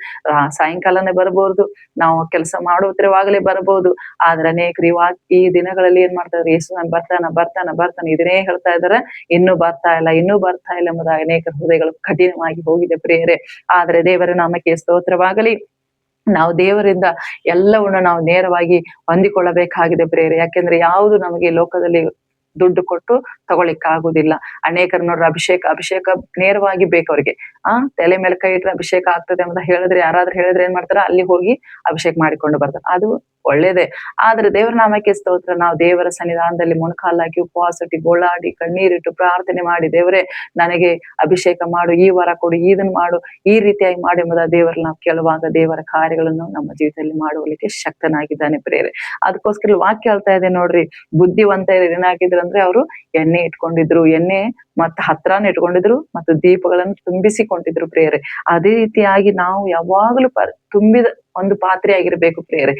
ಸಾಯಂಕಾಲನೇ ಬರ್ಬೋದು, ನಾವು ಕೆಲಸ ಮಾಡುತ್ತಿರುವಾಗಲೇ ಬರ್ಬೋದು. ಆದ್ರೆ ಅನೇಕರು ಈ ದಿನಗಳಲ್ಲಿ ಏನ್ ಮಾಡ್ತಾರೆ, ಯೇಸು ಬರ್ತಾನ ಇದನ್ನೇ ಹೇಳ್ತಾ ಇದಾರೆ, ಇನ್ನೂ ಬರ್ತಾ ಇಲ್ಲ ಎಂಬುದಾಗಿ ಅನೇಕ ಹೃದಯಗಳು ಕಠಿಣವಾಗಿ ಹೋಗಿದೆ ಪ್ರಿಯರೇ. ಆದ್ರೆ ದೇವರ ನಾಮಕ್ಕೆ ಸ್ತೋತ್ರವಾಗಲಿ. ನಾವು ದೇವರಿಂದ ಎಲ್ಲವನ್ನು ನಾವು ನೇರವಾಗಿ ಹೊಂದಿಕೊಳ್ಳಬೇಕಾಗಿದೆ ಪ್ರೇರೆ. ಯಾಕೆಂದ್ರೆ ಯಾವುದು ನಮಗೆ ಲೋಕದಲ್ಲಿ ದುಡ್ಡು ಕೊಟ್ಟು ತಗೊಳಿಕ್ಕಾಗುದಿಲ್ಲ. ಅನೇಕರು ನೋಡ್ರಿ ಅಭಿಷೇಕ ನೇರವಾಗಿ ಬೇಕು ಅವ್ರಿಗೆ. ತಲೆ ಮೇಲೆ ಕೈ ಇಟ್ರೆ ಅಭಿಷೇಕ ಆಗ್ತದೆ ಅಂತ ಹೇಳಿದ್ರೆ, ಯಾರಾದ್ರೂ ಹೇಳಿದ್ರೆ ಏನ್ ಮಾಡ್ತಾರ, ಅಲ್ಲಿ ಹೋಗಿ ಅಭಿಷೇಕ ಮಾಡಿಕೊಂಡು ಬರ್ತಾರೆ. ಅದು ಒಳ್ಳೇದೇ. ಆದ್ರೆ ದೇವರ ನಾಮಕ್ಕೆ ಸ್ತೋತ್ರ. ನಾವು ದೇವರ ಸನ್ನಿಧಾನದಲ್ಲಿ ಮೊಣಕಾಲಾಕಿ ಉಪವಾಸ ಇಟ್ಟು ಗೋಳಾಡಿ ಕಣ್ಣೀರಿಟ್ಟು ಪ್ರಾರ್ಥನೆ ಮಾಡಿ, ದೇವರೇ ನನಗೆ ಅಭಿಷೇಕ ಮಾಡು, ಈ ವರ ಕೊಡು, ಇದನ್ ಮಾಡು, ಈ ರೀತಿಯಾಗಿ ಮಾಡಿ ಎಂಬುದ ದೇವರ ನಾವು ಕೇಳುವಾಗ ದೇವರ ಕಾರ್ಯಗಳನ್ನು ನಮ್ಮ ಜೀವಿತದಲ್ಲಿ ಮಾಡುವಲಿಕ್ಕೆ ಶಕ್ತನಾಗಿದ್ದಾನೆ ಪ್ರೇರೆ. ಅದಕ್ಕೋಸ್ಕರ ವಾಕ್ಯ ಹೇಳ್ತಾ ಇದೆ ನೋಡ್ರಿ, ಬುದ್ಧಿವಂತ ಏನಾಗಿದ್ರು ಅಂದ್ರೆ ಅವರು ಎಣ್ಣೆ ಇಟ್ಕೊಂಡಿದ್ರು, ಎಣ್ಣೆ ಮತ್ತೆ ಹತ್ರನ ಇಟ್ಕೊಂಡಿದ್ರು ಮತ್ತು ದೀಪಗಳನ್ನು ತುಂಬಿಸಿಕೊಂಡಿದ್ರು ಪ್ರೇರೆ. ಅದೇ ರೀತಿಯಾಗಿ ನಾವು ಯಾವಾಗಲೂ ತುಂಬಿದ ಒಂದು ಪಾತ್ರೆ ಆಗಿರ್ಬೇಕು ಪ್ರೇರೆ.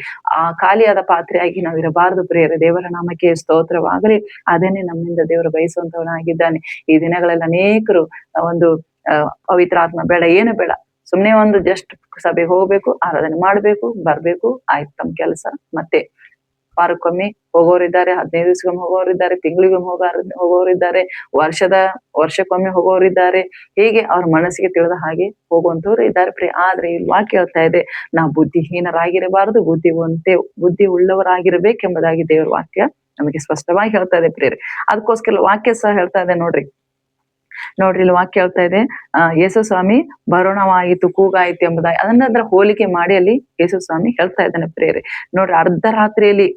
ಖಾಲಿಯಾದ ಪಾತ್ರೆಯಾಗಿ ನಾವು ಇರಬಾರದು ಪ್ರೇರೆ. ದೇವರ ನಾಮಕ್ಕೆ ಸ್ತೋತ್ರವಾಗಲಿ. ಅದನ್ನೇ ನಮ್ಮಿಂದ ದೇವರು ಬಯಸುವಂತವನಾಗಿದ್ದಾನೆ. ಈ ದಿನಗಳಲ್ಲಿ ಅನೇಕರು ಒಂದು ಪವಿತ್ರಾತ್ಮ ಬೇಡ, ಏನು ಬೇಡ, ಸುಮ್ನೆ ಒಂದು ಜಸ್ಟ್ ಸಭೆಗೆ ಹೋಗ್ಬೇಕು, ಆರಾಧನೆ ಮಾಡ್ಬೇಕು, ಬರ್ಬೇಕು, ಆಯ್ತು ತಮ್ಮ ಕೆಲಸ. ಮತ್ತೆ ವಾರಕ್ಕೊಮ್ಮೆ ಹೋಗೋರಿದ್ದಾರೆ, 15 ದಿವಸಕ್ಕೊಮ್ಮೆ ಹೋಗೋರಿದ್ದಾರೆ, ತಿಂಗಳಿಗೊಮ್ಮೆ ಹೋಗೋರಿದ್ದಾರೆ, ವರ್ಷಕ್ಕೊಮ್ಮೆ ಹೋಗೋರಿದ್ದಾರೆ. ಹೀಗೆ ಅವ್ರ ಮನಸ್ಸಿಗೆ ತಿಳಿದ ಹಾಗೆ ಹೋಗುವಂತವ್ರು ಇದ್ದಾರೆ. ಆದ್ರೆ ಇಲ್ಲಿ ವಾಕ್ಯ ಹೇಳ್ತಾ ಇದೆ, ನಾವು ಬುದ್ಧಿಹೀನರಾಗಿರಬಾರದು, ಬುದ್ಧಿ ಉಳ್ಳವರಾಗಿರ್ಬೇಕೆಂಬುದಾಗಿ ದೇವರ ವಾಕ್ಯ ನಮಗೆ ಸ್ಪಷ್ಟವಾಗಿ ಹೇಳ್ತಾ ಇದೆ ಪ್ರಿಯರೇ. ಅದಕ್ಕೋಸ್ಕರ ವಾಕ್ಯ ಸಹ ಹೇಳ್ತಾ ಇದೆ ನೋಡ್ರಿ ಇಲ್ಲಿ ವಾಕ್ಯ ಹೇಳ್ತಾ ಇದೆ, ಯೇಸು ಸ್ವಾಮಿ ಬರೋಣವಾಯಿತು, ಕೂಗಾಯಿತು ಎಂಬುದಾಗಿ ಅದನ್ನ ಹೋಲಿಕೆ ಮಾಡಿ ಅಲ್ಲಿ ಯೇಸು ಸ್ವಾಮಿ ಹೇಳ್ತಾ ಇದ್ದಾನೆ ಪ್ರಿಯರೇ. ನೋಡ್ರಿ, ಅರ್ಧ ರಾತ್ರಿಯಲ್ಲಿ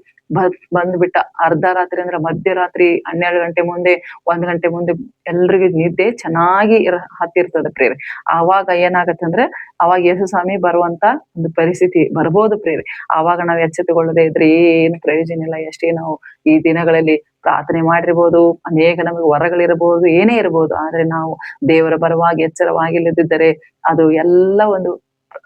ಬಂದ್ಬಿಟ್ಟ. ಅರ್ಧ ರಾತ್ರಿ ಅಂದ್ರೆ ಮಧ್ಯರಾತ್ರಿ 12 ಗಂಟೆ ಮುಂದೆ, 1 ಗಂಟೆ ಮುಂದೆ ಎಲ್ರಿಗೂ ನಿದ್ದೆ ಚೆನ್ನಾಗಿ ಹತ್ತಿರ್ತದೆ ಪ್ರೇರೆ. ಆವಾಗ ಏನಾಗತ್ತೆ ಅಂದ್ರೆ, ಅವಾಗ ಯೇಸು ಸ್ವಾಮಿ ಬರುವಂತ ಒಂದು ಪರಿಸ್ಥಿತಿ ಬರ್ಬೋದು ಪ್ರೇರೆ. ಆವಾಗ ನಾವು ಎಚ್ಚೆತ್ತುಕೊಳ್ಳದೆ ಇದ್ರೆ ಏನು ಪ್ರಯೋಜನ ಇಲ್ಲ. ಎಷ್ಟೇ ನಾವು ಈ ದಿನಗಳಲ್ಲಿ ಪ್ರಾರ್ಥನೆ ಮಾಡಿರ್ಬೋದು, ಅನೇಕ ನಮಗೆ ವರಗಳಿರಬಹುದು, ಏನೇ ಇರಬಹುದು, ಆದ್ರೆ ನಾವು ದೇವರ ಬರುವಾಗ ಎಚ್ಚರವಾಗಿಲ್ಲದಿದ್ದರೆ ಅದು ಎಲ್ಲ ಒಂದು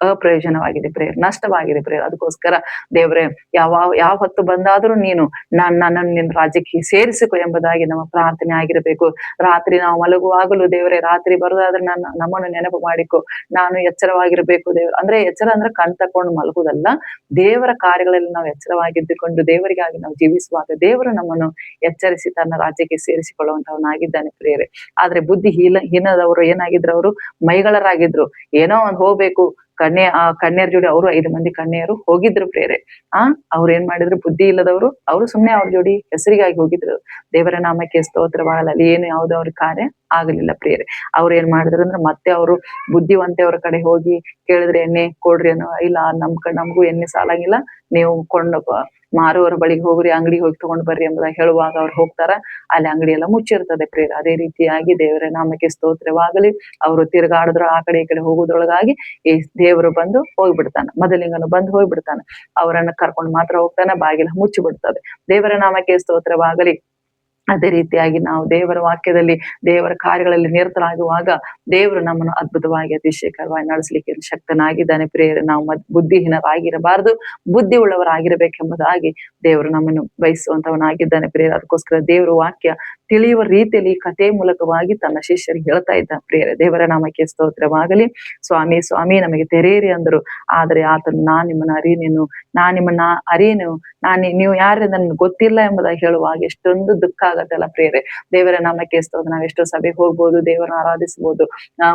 ಅಪ್ರಯೋಜನವಾಗಿದೆ ಪ್ರೇಯರ್, ನಷ್ಟವಾಗಿದೆ ಪ್ರೇಯರ್. ಅದಕ್ಕೋಸ್ಕರ ದೇವರೇ, ಯಾವ ಹೊತ್ತು ಬಂದಾದ್ರೂ ನೀನು ನನ್ನನ್ನು ನಿನ್ನ ರಾಜ್ಯಕ್ಕೆ ಸೇರಿಸಿಕೊ ಎಂಬುದಾಗಿ ನಮ್ಮ ಪ್ರಾರ್ಥನೆ ಆಗಿರಬೇಕು. ರಾತ್ರಿ ನಾವು ಮಲಗುವಾಗಲೂ ದೇವರೇ, ರಾತ್ರಿ ಬರೋದಾದ್ರೆ ನಮ್ಮನ್ನು ನೆನಪು ಮಾಡಿಕೊ, ನಾನು ಎಚ್ಚರವಾಗಿರ್ಬೇಕು. ಅಂದ್ರೆ ಎಚ್ಚರ ಅಂದ್ರೆ ಕಣ್ ತಕೊಂಡು ಮಲಗುದಲ್ಲ, ದೇವರ ಕಾರ್ಯಗಳಲ್ಲಿ ನಾವು ಎಚ್ಚರವಾಗಿದ್ದುಕೊಂಡು ದೇವರಿಗಾಗಿ ನಾವು ಜೀವಿಸುವಾಗ ದೇವರು ನಮ್ಮನ್ನು ಎಚ್ಚರಿಸಿ ತನ್ನ ರಾಜ್ಯಕ್ಕೆ ಸೇರಿಸಿಕೊಳ್ಳುವಂತವನಾಗಿದ್ದಾನೆ ಪ್ರೇಯರೆ. ಆದ್ರೆ ಬುದ್ಧಿ ಹೀನದವರು ಏನಾಗಿದ್ರು, ಅವರು ಮೈಗಳರಾಗಿದ್ರು. ಏನೋ ಒಂದು ಹೋಗ್ಬೇಕು, ಕನ್ಯೆಯರ ಜೋಡಿ ಅವರು 5 ಮಂದಿ ಕನ್ಯೆಯರು ಹೋಗಿದ್ರು ಪ್ರೇರೆ. ಅವ್ರು ಏನ್ ಮಾಡಿದ್ರು, ಬುದ್ಧಿ ಇಲ್ಲದವರು, ಅವರು ಸುಮ್ನೆ ಅವ್ರ ಜೋಡಿ ಹೆಸರಿಗಾಗಿ ಹೋಗಿದ್ರು. ದೇವರ ನಾಮಕ್ಕೆ ಸ್ತೋತ್ರವಾಗಲಿ. ಅಲ್ಲಿ ಏನು ಯಾವುದೋ ಅವ್ರ ಕಾರ್ಯ ಆಗಲಿಲ್ಲ ಪ್ರೇರೆ. ಅವ್ರು ಏನ್ ಮಾಡಿದ್ರು ಅಂದ್ರೆ, ಮತ್ತೆ ಅವರು ಬುದ್ಧಿವಂತೆಯವರ ಕಡೆ ಹೋಗಿ ಕೇಳಿದ್ರೆ, ಎಣ್ಣೆ ಕೊಡ್ರಿ ಅನ್ನೋ, ಇಲ್ಲ ನಮಗೂ ಎಣ್ಣೆ ಸಾಲಾಗಿಲ್ಲ, ನೀವು ಮಾರುವವರ ಬಳಿಗೆ ಹೋಗ್ರಿ, ಅಂಗಡಿಗೆ ಹೋಗಿ ತಗೊಂಡ್ ಬರ್ರಿ ಎಂಬುದಾಗಿ ಹೇಳುವಾಗ ಅವ್ರು ಹೋಗ್ತಾರ. ಅಲ್ಲಿ ಅಂಗಡಿ ಎಲ್ಲ ಮುಚ್ಚಿರ್ತದೆ ಪ್ರೇರ. ಅದೇ ರೀತಿಯಾಗಿ ದೇವರ ನಾಮಕ್ಕೆ ಸ್ತೋತ್ರವಾಗಲಿ. ಅವರು ತಿರುಗಾಡಿದ್ರು, ಆ ಕಡೆ ಈ ಕಡೆ ಹೋಗುದ್ರೊಳಗಾಗಿ ಈ ದೇವರು ಬಂದು ಹೋಗ್ಬಿಡ್ತಾನೆ, ಮೊದಲಿಂಗನು ಬಂದು ಹೋಗ್ಬಿಡ್ತಾನೆ. ಅವರನ್ನ ಕರ್ಕೊಂಡು ಮಾತ್ರ ಹೋಗ್ತಾನೆ, ಬಾಗಿಲ ಮುಚ್ಚಿ ಬಿಡ್ತದೆ. ದೇವರ ನಾಮಕ್ಕೆ ಸ್ತೋತ್ರವಾಗಲಿ. ಅದೇ ರೀತಿಯಾಗಿ ನಾವು ದೇವರ ವಾಕ್ಯದಲ್ಲಿ, ದೇವರ ಕಾರ್ಯಗಳಲ್ಲಿ ನಿರತರಾಗುವಾಗ ದೇವರು ನಮ್ಮನ್ನು ಅದ್ಭುತವಾಗಿ ಅತಿಶಯಕರವಾಗಿ ನಡೆಸಲಿಕ್ಕೆ ಶಕ್ತನಾಗಿದ್ದಾನೆ ಪ್ರೇರೆ. ನಾವು ಬುದ್ಧಿಹೀನರಾಗಿರಬಾರದು, ಬುದ್ಧಿ ಉಳ್ಳವರಾಗಿರ್ಬೇಕೆಂಬುದಾಗಿ ದೇವರು ನಮ್ಮನ್ನು ಬಯಸುವಂತವನಾಗಿದ್ದಾನೆ ಪ್ರೇರೆ. ಅದಕ್ಕೋಸ್ಕರ ದೇವರ ವಾಕ್ಯ ತಿಳಿಯುವ ರೀತಿಯಲ್ಲಿ ಕಥೆ ಮೂಲಕವಾಗಿ ತನ್ನ ಶಿಷ್ಯರಿಗೆ ಹೇಳ್ತಾ ಇದ್ದ ಪ್ರೇರೆ. ದೇವರ ನಾಮಕ್ಕೆ ಸ್ತೋತ್ರವಾಗಲಿ. ಸ್ವಾಮಿ ಸ್ವಾಮಿ ನಮಗೆ ತೆರೆಯಿರಿ ಅಂದರು. ಆದ್ರೆ ಆತನು, ನಾನ್ ನಿಮ್ಮನ್ನ ಅರಿಯೇನು, ನೀವು ಯಾರು ನನ್ಗೆ ಗೊತ್ತಿಲ್ಲ ಎಂಬುದಾಗಿ ಹೇಳುವಾಗ ಎಷ್ಟೊಂದು ದುಃಖ ಆಗತ್ತಲ್ಲ ಪ್ರೇರೆ. ದೇವರ ನಾಮಕ್ಕೆ ಸ್ತೋತ್ರ. ನಾವ್ ಎಷ್ಟೋ ಸಭೆಗೆ ಹೋಗ್ಬೋದು, ದೇವರನ್ನ ಆರಾಧಿಸಬಹುದು.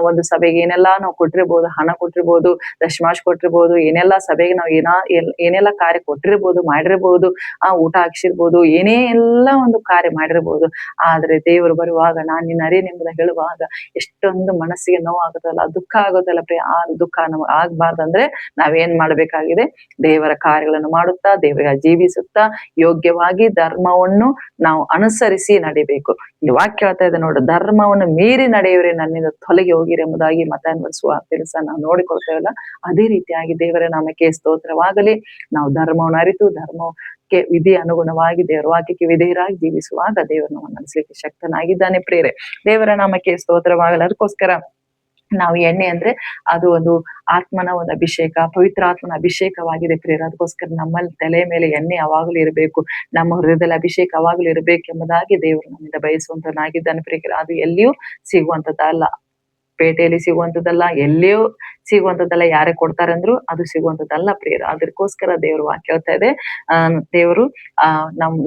ಒಂದು ಸಭೆಗೆ ಏನೆಲ್ಲಾ ನಾವು ಕೊಟ್ಟಿರ್ಬೋದು, ಹಣ ಕೊಟ್ಟಿರ್ಬೋದು, ದಶಮಾಂಶ ಕೊಟ್ಟಿರ್ಬೋದು, ಏನೆಲ್ಲಾ ಸಭೆಗೆ ನಾವು ಏನೆಲ್ಲಾ ಕಾರ್ಯ ಕೊಟ್ಟಿರ್ಬೋದು, ಮಾಡಿರ್ಬೋದು, ಊಟ ಹಾಕ್ಸಿರ್ಬೋದು, ಏನೇ ಎಲ್ಲ ಒಂದು ಕಾರ್ಯ ಮಾಡಿರ್ಬೋದು. ಆದ್ರೆ ದೇವರು ಬರುವಾಗ ನಾನ್ ನಿನ್ನ ಅರಿಯೆನೆಂಬುದಾಗಿ ಹೇಳುವಾಗ ಎಷ್ಟೊಂದು ಮನಸ್ಸಿಗೆ ನೋವು ಆಗುತ್ತಲ್ಲ, ದುಃಖ ಆಗುತ್ತಲ್ಲ ಪ್ರಿಯ. ಆ ದುಃಖ ನಮ್ಗೆ ಆಗ್ಬಾರ್ದಂದ್ರೆ ನಾವೇನ್ ಮಾಡ್ಬೇಕಾಗಿದೆ, ದೇವರ ಕಾರ್ಯಗಳನ್ನು ಮಾಡುತ್ತಾ, ದೇವರ ಜೀವಿಸುತ್ತಾ, ಯೋಗ್ಯವಾಗಿ ಧರ್ಮವನ್ನು ನಾವು ಅನುಸರಿಸಿ ನಡಿಬೇಕು. ಈ ವಾಕ್ಯ ಹೇಳ್ತಾ ಇದೆ ನೋಡು, ಧರ್ಮವನ್ನು ಮೀರಿ ನಡೆಯುವರೆ ನನ್ನಿಂದ ತೊಲಗಿ ಹೋಗಿರಿ ಎಂಬುದಾಗಿ ಕೆಲಸ ನಾವು ನೋಡಿಕೊಳ್ತೇವಲ್ಲ, ಅದೇ ರೀತಿಯಾಗಿ ದೇವರ ನಾಮಕ್ಕೆ ಸ್ತೋತ್ರವಾಗಲಿ. ನಾವು ಧರ್ಮವನ್ನು ಅರಿತು ಧರ್ಮಕ್ಕೆ ವಿಧಿ ಅನುಗುಣವಾಗಿ ದೇವರ ವಾಕ್ಯಕ್ಕೆ ವಿಧೇಯರಾಗಿ ಜೀವಿಸುವಾಗ ದೇವರು ನಮ್ಮ ನಡೆಸಲಿಕ್ಕೆ ಶಕ್ತನಾಗಿದ್ದಾನೆ ಪ್ರೇರೆ. ದೇವರ ನಾಮಕ್ಕೆ ಸ್ತೋತ್ರವಾಗಲಿ. ಅದಕ್ಕೋಸ್ಕರ ನಾವು ಎಣ್ಣೆ ಅಂದ್ರೆ ಅದು ಒಂದು ಆತ್ಮನ ಒಂದು ಅಭಿಷೇಕ, ಪವಿತ್ರ ಆತ್ಮನ ಅಭಿಷೇಕವಾಗಿದೆ ಪ್ರೇರ. ಅದಕ್ಕೋಸ್ಕರ ನಮ್ಮಲ್ಲಿ ತಲೆ ಮೇಲೆ ಎಣ್ಣೆ ಯಾವಾಗಲೂ ಇರಬೇಕು, ನಮ್ಮ ಹೃದಯದಲ್ಲಿ ಅಭಿಷೇಕ ಯಾವಾಗಲೂ ಇರಬೇಕೆಂಬುದಾಗಿ ದೇವರು ನಮ್ಮಿಂದ ಬಯಸುವಂತನಾಗಿದ್ದಾನೆ ಪ್ರೇರ. ಅದು ಎಲ್ಲಿಯೂ ಸಿಗುವಂತದ್ದಲ್ಲ, ಪೇಟೆಯಲ್ಲಿ ಸಿಗುವಂತದ್ದಲ್ಲ, ಎಲ್ಲಿಯೂ ಸಿಗುವಂತದ್ದಲ್ಲ. ಯಾರೇ ಕೊಡ್ತಾರೆ ಅಂದ್ರು ಅದು ಸಿಗುವಂತದ್ದಲ್ಲ ಪ್ರೇರ. ಅದಕ್ಕೋಸ್ಕರ ದೇವರು ವಾಕ್ಯ ಹೇಳ್ತಾ ಇದೆ, ದೇವರು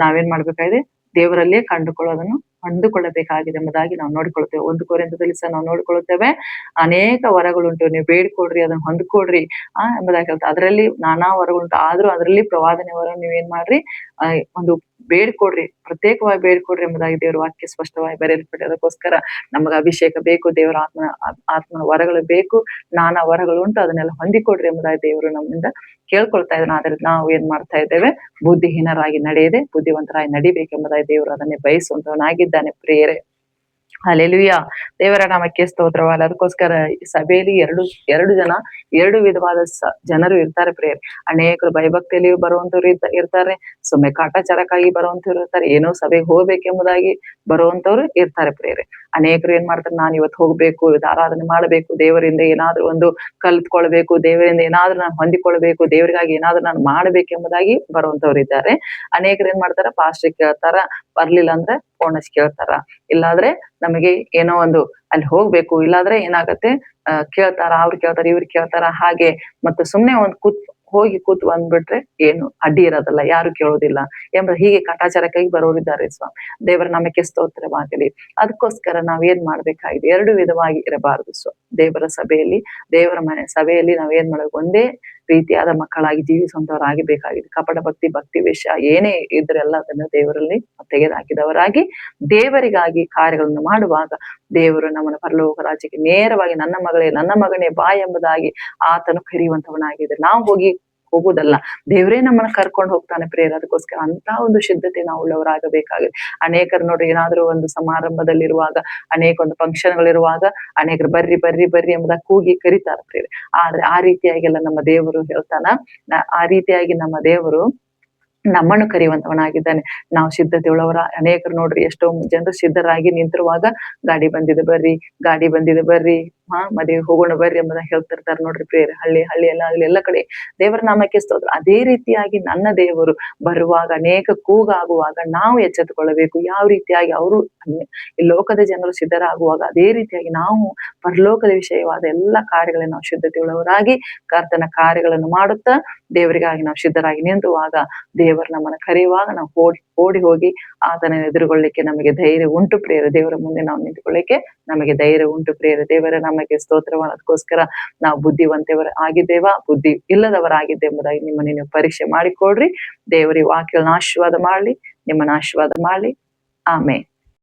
ನಾವೇನ್ ಮಾಡ್ಬೇಕಾಗಿದೆ, ದೇವರಲ್ಲೇ ಕಂಡುಕೊಳ್ಳೋದನ್ನು ಹೊಂದಿಕೊಳ್ಳಬೇಕಾಗಿದೆ ಎಂಬುದಾಗಿ ನಾವು ನೋಡಿಕೊಳ್ಳುತ್ತೇವೆ. 1 ಕೊರಿಂಥದಲ್ಲಿ ಸಹ ನಾವು ನೋಡಿಕೊಳ್ಳುತ್ತೇವೆ, ಅನೇಕ ವರಗಳುಂಟು, ನೀವು ಬೇಡಿಕೊಡ್ರಿ ಅದನ್ನ ಹೊಂದ್ಕೊಡ್ರಿ ಎಂಬುದಾಗಿ ಹೇಳ್ತಾರೆ. ಅದರಲ್ಲಿ ನಾನಾ ವರಗಳುಂಟು, ಆದ್ರೂ ಅದರಲ್ಲಿ ಪ್ರವಾದನೆ ವರ ನೀವೇನ್ ಮಾಡ್ರಿ, ಒಂದು ಬೇಡ್ಕೊಡ್ರಿ, ಪ್ರತ್ಯೇಕವಾಗಿ ಬೇಡ್ಕೊಡ್ರಿ ಎಂಬುದಾಗಿ ದೇವರ ವಾಕ್ಯ ಸ್ಪಷ್ಟವಾಗಿ ಬರೆಯಲ್ಪಟ್ಟೆ. ಅದಕ್ಕೋಸ್ಕರ ನಮಗೆ ಅಭಿಷೇಕ ಬೇಕು, ದೇವರ ಆತ್ಮನ ವರಗಳು ಬೇಕು, ನಾನಾ ವರಗಳು ಉಂಟು, ಅದನ್ನೆಲ್ಲ ಹೊಂದಿಕೊಡ್ರಿ ಎಂಬುದಾಗಿ ದೇವರು ನಮ್ಮಿಂದ ಕೇಳ್ಕೊಳ್ತಾ ಇದ್ದಾನೆ. ಆದ್ರೆ ನಾವು ಏನ್ ಮಾಡ್ತಾ ಇದ್ದೇವೆ, ಬುದ್ಧಿಹೀನರಾಗಿ ನಡೆಯದೆ ಬುದ್ಧಿವಂತರಾಗಿ ನಡಿಬೇಕೆಂಬುದಾಗಿ ದೇವರು ಅದನ್ನೇ ಬಯಸುವಂತವನಾಗಿದ್ದಾನೆ ಪ್ರಿಯರೇ. ಹಲ್ಲೆಲೂಯಾ. ದೇವರ ನಾಮಕ್ಕೆ ಸ್ತೋತ್ರವಲ್ಲ. ಅದಕ್ಕೋಸ್ಕರ ಸಭೆಯಲ್ಲಿ ಎರಡು ವಿಧವಾದ ಜನರು ಇರ್ತಾರೆ ಪ್ರಿಯರೇ. ಅನೇಕರು ಭಯಭಕ್ತಿಯಲ್ಲಿ ಬರುವಂತವ್ರು ಇರ್ತಾರೆ, ಸುಮ್ಮನೆ ಕಾಟಾಚಾರಕ್ಕಾಗಿ ಬರುವಂತವ್ರು ಇರ್ತಾರೆ, ಏನೋ ಸಭೆಗೆ ಹೋಗ್ಬೇಕೆಂಬುದಾಗಿ ಬರುವಂತವ್ರು ಇರ್ತಾರೆ ಪ್ರಿಯರೇ. ಅನೇಕರು ಏನ್ ಮಾಡ್ತಾರೆ, ನಾನು ಇವತ್ತು ಹೋಗ್ಬೇಕು, ಇವತ್ತು ಆರಾಧನೆ ಮಾಡಬೇಕು, ದೇವರಿಂದ ಏನಾದ್ರೂ ಒಂದು ಕಲ್ತ್ಕೊಳ್ಬೇಕು, ದೇವರಿಂದ ಏನಾದ್ರೂ ನಾನು ಹೊಂದಿಕೊಳ್ಬೇಕು, ದೇವರಿಗಾಗಿ ಏನಾದ್ರೂ ನಾನು ಮಾಡ್ಬೇಕೆಂಬುದಾಗಿ ಬರುವಂತವ್ರು ಇದ್ದಾರೆ. ಅನೇಕರು ಏನ್ ಮಾಡ್ತಾರ, ಪಾಸ್ಟ್ರಿಗೆ ಕೇಳ್ತಾರ, ಬರ್ಲಿಲ್ಲ ಅಂದ್ರೆ ಫೋನ್ ಕೇಳ್ತಾರ, ಇಲ್ಲಾದ್ರೆ ನಮಗೆ ಏನೋ ಒಂದು ಅಲ್ಲಿ ಹೋಗ್ಬೇಕು, ಇಲ್ಲಾದ್ರೆ ಏನಾಗತ್ತೆ, ಕೇಳ್ತಾರ, ಅವ್ರು ಕೇಳ್ತಾರ, ಇವ್ರು ಕೇಳ್ತಾರ, ಹಾಗೆ ಮತ್ತೆ ಸುಮ್ನೆ ಹೋಗಿ ಕೂತ್ ಬಂದ್ಬಿಟ್ರೆ ಏನು ಅಡ್ಡಿ ಇರೋದಲ್ಲ, ಯಾರು ಕೇಳೋದಿಲ್ಲ ಎಂಬ ಹೀಗೆ ಕಾಟಾಚಾರಕ್ಕಾಗಿ ಬರೋರಿದ್ದಾರೆ ಸ್ವಾಮಿ. ದೇವರ ನಾಮಕ್ಕೆ ಸ್ತೋತ್ರವಾಗಲಿ. ಅದಕ್ಕೋಸ್ಕರ ನಾವ್ ಏನ್ ಮಾಡ್ಬೇಕಾಗಿದೆ, 2 ವಿಧವಾಗಿ ಇರಬಾರದು ದೇವರ ಸಭೆಯಲ್ಲಿ, ದೇವರ ಮನೆ ಸಭೆಯಲ್ಲಿ ನಾವ್ ಏನ್ ಮಾಡ್ಬೇಕು, ಒಂದೇ ರೀತಿಯಾದ ಮಕ್ಕಳಾಗಿ ಜೀವಿಸುವಂತವರಾಗಿ ಬೇಕಾಗಿದೆ. ಕಪಟ ಭಕ್ತಿ ವೇಷ ಏನೇ ಇದ್ರೆಲ್ಲ ಅದನ್ನು ದೇವರಲ್ಲಿ ತೆಗೆದುಹಾಕಿದವರಾಗಿ ದೇವರಿಗಾಗಿ ಕಾರ್ಯಗಳನ್ನು ಮಾಡುವಾಗ ದೇವರು ನಮ್ಮನ್ನ ಪರಲೋಕ ರಾಜ್ಯಕ್ಕೆ ನೇರವಾಗಿ ನನ್ನ ಮಗಳೇ, ನನ್ನ ಮಗನೇ ಬಾ ಎಂಬುದಾಗಿ ಆತನು ಕರೆಯುವಂತವನಾಗಿದೆ. ನಾವು ಹೋಗುವುದಲ್ಲ, ದೇವರೇ ನಮ್ಮನ್ನ ಕರ್ಕೊಂಡು ಹೋಗ್ತಾನೆ ಪ್ರೇರ. ಅದಕ್ಕೋಸ್ಕರ ಅಂತ ಒಂದು ಸಿದ್ಧತೆ ನಾವು ಉಳ್ಳವರಾಗಬೇಕಾಗಿದೆ. ಅನೇಕರು ನೋಡ್ರಿ, ಏನಾದ್ರೂ ಒಂದು ಸಮಾರಂಭದಲ್ಲಿರುವಾಗ, ಅನೇಕ ಒಂದು ಫಂಕ್ಷನ್ಗಳಿರುವಾಗ ಅನೇಕರು ಬರ್ರಿ ಬರ್ರಿ ಬರ್ರಿ ಎಂಬುದಾಗಿ ಕೂಗಿ ಕರೀತಾರ ಪ್ರೇರೆ. ಆದ್ರೆ ಆ ರೀತಿಯಾಗೆಲ್ಲ ನಮ್ಮ ದೇವರು ಹೇಳ್ತಾನ, ಆ ರೀತಿಯಾಗಿ ನಮ್ಮ ದೇವರು ನಮ್ಮನ್ನು ಕರೆಯುವಂತವನಾಗಿದ್ದಾನೆ. ನಾವು ಸಿದ್ಧತೆ ಉಳ್ಳವರ. ಅನೇಕರು ನೋಡ್ರಿ, ಎಷ್ಟೋ ಜನರು ಸಿದ್ಧರಾಗಿ ನಿಂತಿರುವಾಗ ಗಾಡಿ ಬಂದಿದೆ ಬರ್ರಿ, ಮದುವೆ ಹೋಗೋಣ ಬರ್ರಿ ಎಂಬುದಾಗಿ ಹೇಳ್ತಿರ್ತಾರೆ ನೋಡ್ರಿ ಪ್ರೇರೆ. ಹಳ್ಳಿ ಎಲ್ಲ ಕಡೆ ದೇವರ ನಾಮಕ್ಕೆ ಸ್ತೋತ್ರ. ಅದೇ ರೀತಿಯಾಗಿ ನನ್ನ ದೇವರು ಬರುವಾಗ, ಅನೇಕ ಕೂಗಾಗುವಾಗ ನಾವು ಎಚ್ಚೆತ್ತುಕೊಳ್ಳಬೇಕು. ಯಾವ ರೀತಿಯಾಗಿ ಅವರು ಈ ಲೋಕದ ಜನರು ಸಿದ್ಧರಾಗುವಾಗ, ಅದೇ ರೀತಿಯಾಗಿ ನಾವು ಪರಲೋಕದ ವಿಷಯವಾದ ಎಲ್ಲ ಕಾರ್ಯಗಳನ್ನು ನಾವು ಸಿದ್ಧತೆ ಉಳ್ಳವರಾಗಿ ಕರ್ತನ ಕಾರ್ಯಗಳನ್ನು ಮಾಡುತ್ತಾ ದೇವರಿಗಾಗಿ ನಾವು ಸಿದ್ಧರಾಗಿ ನಿಂತುವಾಗ, ದೇವರು ನಮ್ಮನ್ನ ಕರೆಯುವಾಗ ನಾವು ಓಡಿ ಹೋಗಿ ಆತನ ಎದುರುಗೊಳ್ಳಿಕ್ಕೆ ನಮಗೆ ಧೈರ್ಯ ಉಂಟು ಪ್ರಿಯರೇ. ದೇವರ ಮುಂದೆ ನಾವು ನಿಂತುಕೊಳ್ಳಿಕ್ಕೆ ನಮಗೆ ಧೈರ್ಯ ಉಂಟು ಪ್ರಿಯರೇ. ದೇವರ ನಮಗೆ ಸ್ತೋತ್ರವಾದಕ್ಕೋಸ್ಕರ ನಾವು ಆಗಿದ್ದೇವಾ, ಬುದ್ಧಿ ಇಲ್ಲದವರಾಗಿದ್ದೆ ಎಂಬುದಾಗಿ ನಿಮ್ಮನ್ನು ನೀವು ಪರೀಕ್ಷೆ ಮಾಡಿಕೊಡ್ರಿ. ದೇವರಿಗೆ ವಾಕ್ಯಗಳನ್ನ ಆಶೀರ್ವಾದ ಮಾಡ್ಲಿ, ನಿಮ್ಮನ್ನ ಆಶೀರ್ವಾದ ಮಾಡ್ಲಿ. ಆಮೇನ್.